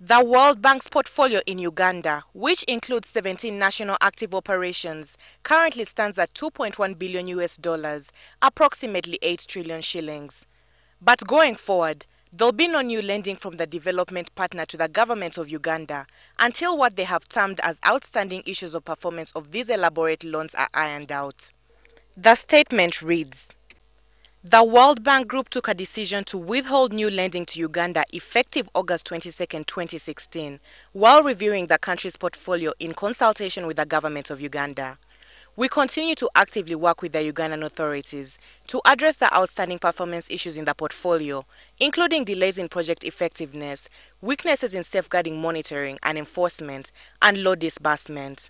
The World Bank's portfolio in Uganda, which includes 17 national active operations, currently stands at 2.1 billion US dollars, approximately 8 trillion shillings. But going forward, there'll be no new lending from the development partner to the government of Uganda until what they have termed as outstanding issues of performance of these elaborate loans are ironed out. The statement reads, the World Bank Group took a decision to withhold new lending to Uganda effective August 22, 2016, while reviewing the country's portfolio in consultation with the government of Uganda. We continue to actively work with the Ugandan authorities to address the outstanding performance issues in the portfolio, including delays in project effectiveness, weaknesses in safeguarding monitoring and enforcement, and low disbursements.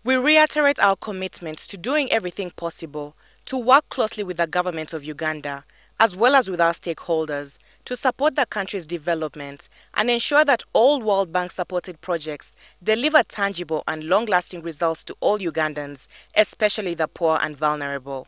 We reiterate our commitment to doing everything possible to work closely with the government of Uganda, as well as with our stakeholders, to support the country's development and ensure that all World Bank-supported projects deliver tangible and long-lasting results to all Ugandans, especially the poor and vulnerable.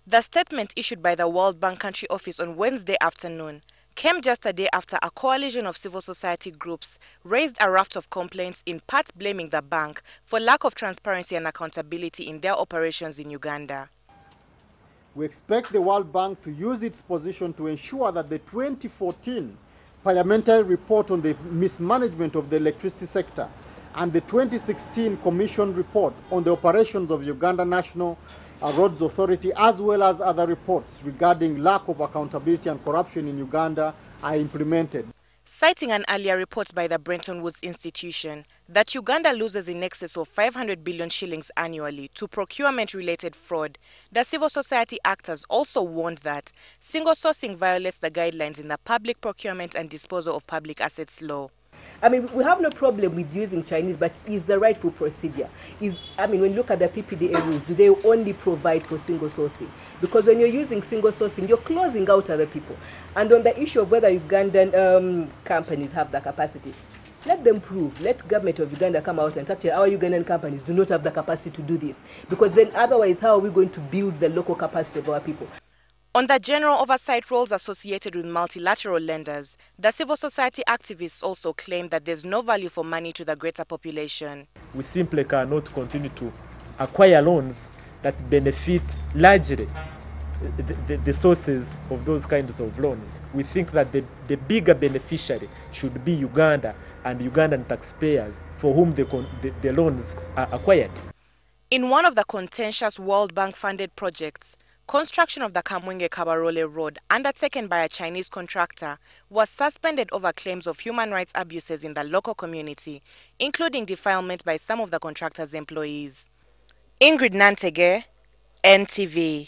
The statement issued by the World Bank Country Office on Wednesday afternoon came just a day after a coalition of civil society groups raised a raft of complaints, in part blaming the bank for lack of transparency and accountability in their operations in Uganda. We expect the World Bank to use its position to ensure that the 2014 parliamentary report on the mismanagement of the electricity sector and the 2016 Commission report on the operations of Uganda National Roads Authority, as well as other reports regarding lack of accountability and corruption in Uganda, are implemented. Citing an earlier report by the Bretton Woods Institution that Uganda loses in excess of 500 billion shillings annually to procurement-related fraud, the civil society actors also warned that single sourcing violates the guidelines in the Public Procurement and Disposal of Public Assets Law. I mean, we have no problem with using Chinese, but is the rightful procedure? When you look at the PPDA rules, do they only provide for single sourcing? Because when you're using single sourcing, you're closing out other people. And on the issue of whether Ugandan companies have the capacity, let them prove. Let government of Uganda come out and say our Ugandan companies do not have the capacity to do this. Because then otherwise, how are we going to build the local capacity of our people? On the general oversight roles associated with multilateral lenders, the civil society activists also claim that there's no value for money to the greater population. We simply cannot continue to acquire loans that benefit largely the sources of those kinds of loans. We think that the bigger beneficiary should be Uganda and Ugandan taxpayers for whom the loans are acquired. In one of the contentious World Bank-funded projects, construction of the Kamwenge-Kabarole Road, undertaken by a Chinese contractor, was suspended over claims of human rights abuses in the local community, including defilement by some of the contractor's employees. Ingrid Nantege, NTV.